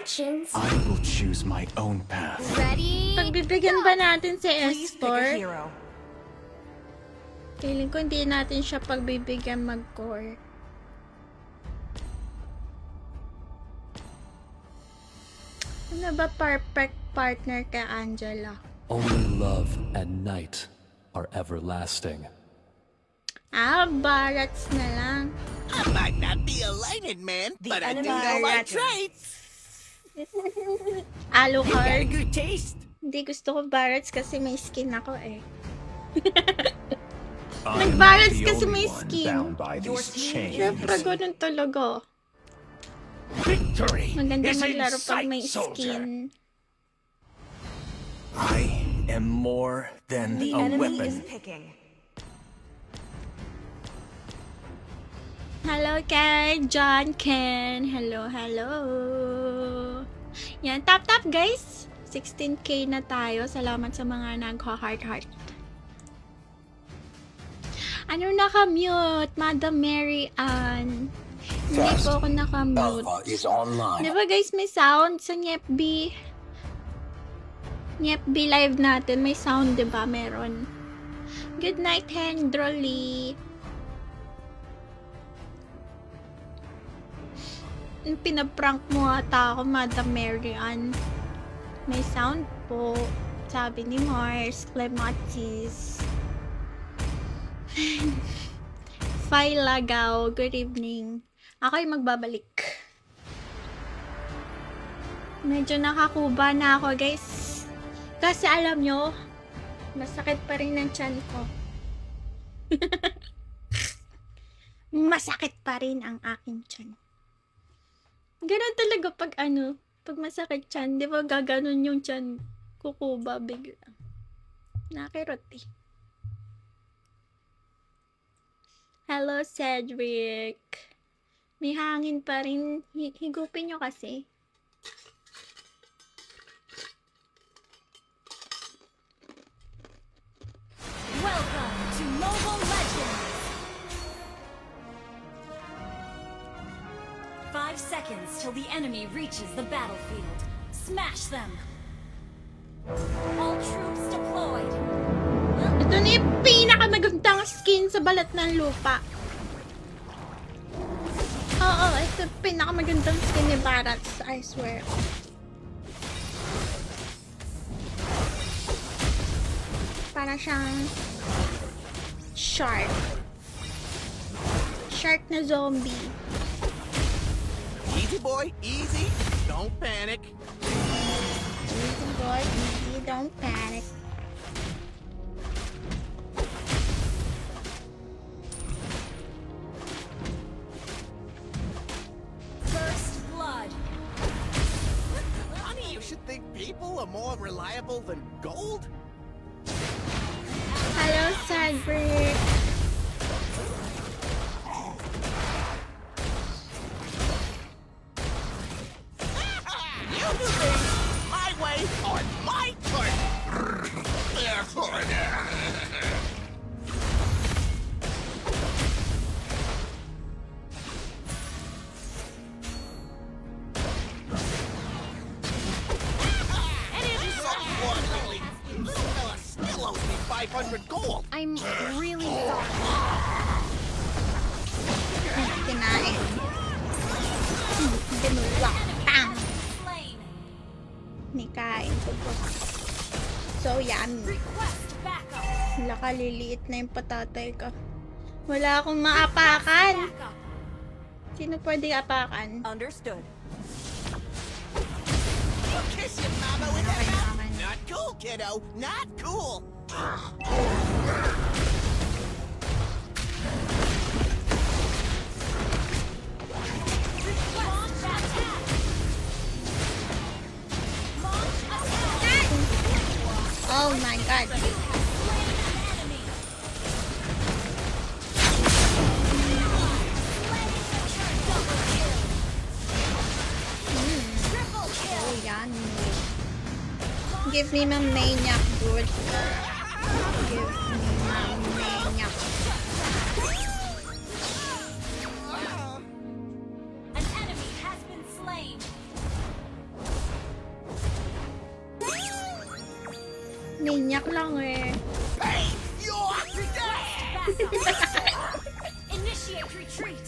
actions. I will choose my own path. Ready? Pagbibigyan ba natin si Please pick a S4? hero. Feeling ko hindi natin siya pagbibigyan mag-core. Ano ba perfect partner kay Angela? Only love and night are everlasting. Barats na lang. I might not be a lightning man, The but I do enemy know my is traits. Alucard. Got a good taste. Hindi gusto ko Barats kasi may skin ako eh. I'm Nag-balance the kasi only may one skin. bound by Your these team chains. Siyempre, ganun talaga. Victory Maganda is in maglaro pag sight, may soldier. skin. I am more than The a enemy is weapon. picking. Hello kay John Ken. Hello, hello. Yan, tap guys. 16k na tayo. Salamat sa mga nag-heart. Ano naka-mute? Madam Mary Ann. Hindi po ako naka-mute. is online. Di ba guys, may sound sa NyepB? NyepB live natin. May sound, di ba? Meron. Good night, Hendroli. Pinaprank mo ata ako, Madam Mary Ann. May sound po. Sabi ni Mars Clematis. Lagaw, good evening. Ako'y magbabalik. Medyo nakakuba na ako, guys. Kasi alam nyo, masakit pa rin ang tiyan ko. Masakit pa rin ang aking tiyan. Ganun talaga pag pag masakit tiyan, di ba gaganon yung tiyan, kukuba bigla. Nakirot eh. Hello, Cedric. May hangin pa rin. Higupin nyo kasi. Welcome to Mobile Legends. 5 seconds till the enemy reaches the battlefield. Smash them. All troops deployed. Ito na yung pinakamagandang skin sa balat ng lupa. Oo, ito yung pinakamagandang skin ni Barats, I swear. Para siyang shark. Shark na zombie. Easy boy, easy. Don't panic. Easy boy, easy, don't panic. First blood. Honey, you should think people are more reliable than gold. Hello, Cedric. You do things my way on my turn. Therefore, still owes me 500 gold. I'm really sorry. Kinain. Binula. Bam! Slain. Nikain ko po. So, yummy. Request backup. Nakaliliit na yung patatay ko. Wala akong maapakan. Backup. Sino pwede apakan? Understood. You kiss your mama with that mouth? Not cool, kiddo. Not cool. Launch attack. Launch attack. Oh my god. Enemy. Triple kill. Oh, yummy. Give me my maniac, dude. Give me my maniac. An enemy has been slain. Maniac lang eh. Hey, you're Backup. Initiate retreat.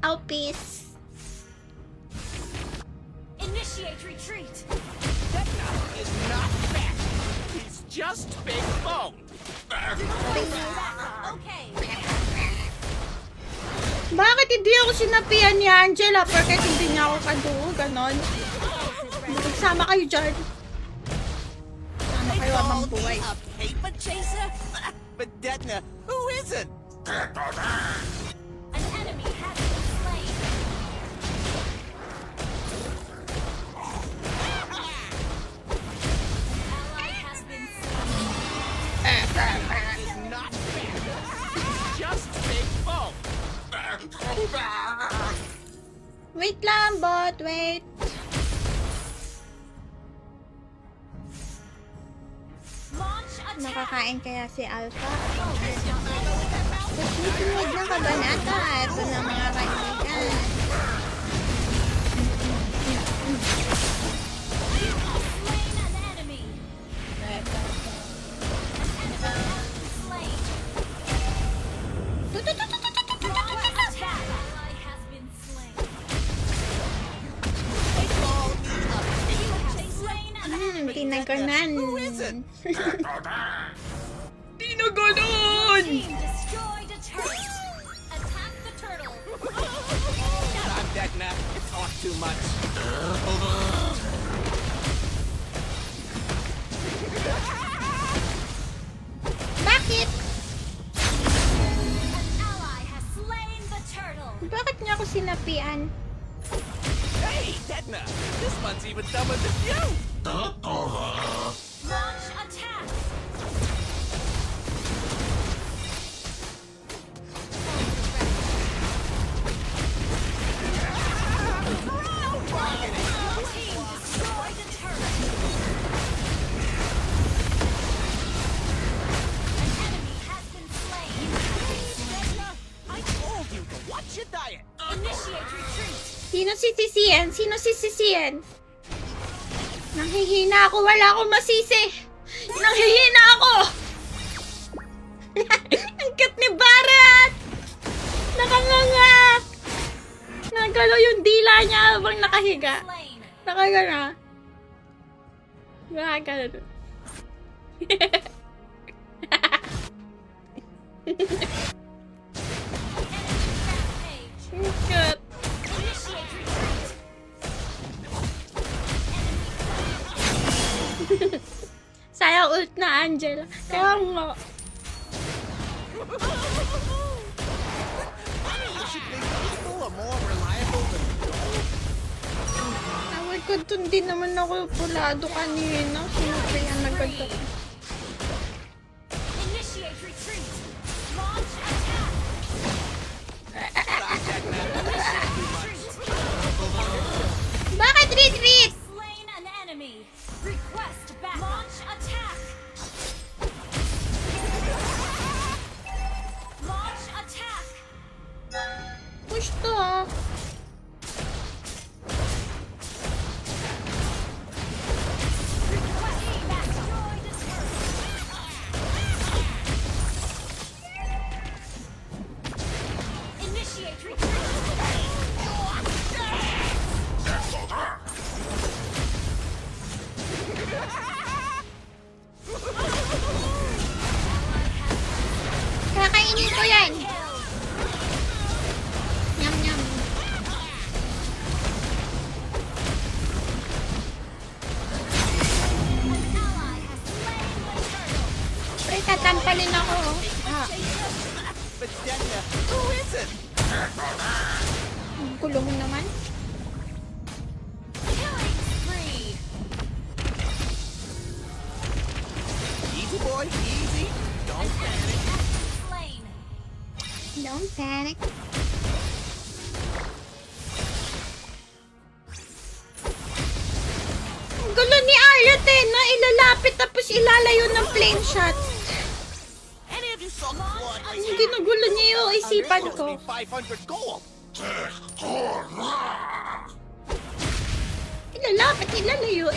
Oh, peace. Initiate retreat. Vecna is not fat. He's just big bone. Okay. Bakit hindi ako sinapian ni Angela? Porket hindi niya ako kadugo, ganon. Magsama kayo dyan. Sama They kayo habang call buhay. me a paper chaser? But Detna, who isn't? An enemy has been slain. Ally has been slain. Is not fat. He's just big bone. Wait lang, bot. Wait. Launch attack. Nakakain kaya si Alpha? Susunod na kabanata. Ito na mga kaibigan. Slain an enemy. Slain. Launch attack. Ally has been slain. They call me a paper chaser. Slain an enemy. Tinaganan. Who isn't? Tinaganan! Team destroyed a turret. Attack the turtle. Stop, Detna. You talk too much. Bakit? An ally has slain the turtle. Bakit niya ako sinapian? Hey, Detna. This one's even dumber than you. Launch attack. Team destroyed a turret. An enemy has been slain. Detna, I told you to watch your diet. Initiate retreat. Sino sisisiyan? Sino sisisiyan? Nanghihina ako. Wala akong masisi. Nanghihina ako! Ang cute ni Barat! Nakanganga! Nagalaw yung dila niya habang nakahiga. Slain. Nakagana. Nakagana. Rampage. Ang cute. Initiate retreat. Sayang ult na Angela. Kaya nga. You should think people are more reliable than Away ko dun din naman ako pulado kanina. Sino pa yan nagagda? Initiate retreat. Launch attack. Stop, Detna. Bakit retreat? Slain an enemy. Request back. Launch attack. Launch attack. Push to ah. Request back. Destroy the turret. Initiate retreat. Kakainin ko yan. Kill. Nyam nyam. Ally has slain the turtle. Pre, tatampalin ako. Ah, But Detna, who isn't? ang gulo mo naman. Killing spree. Easy, boy, easy. Don't panic. Slain. Don't panic. Ang gulo ni Ayat eh, na ilalapit tapos ilalayo ng flame shot. Any of you saw Claude Ang ginugulo niya yung isipan ko. 500 gold. Ilalapit, ilalayo.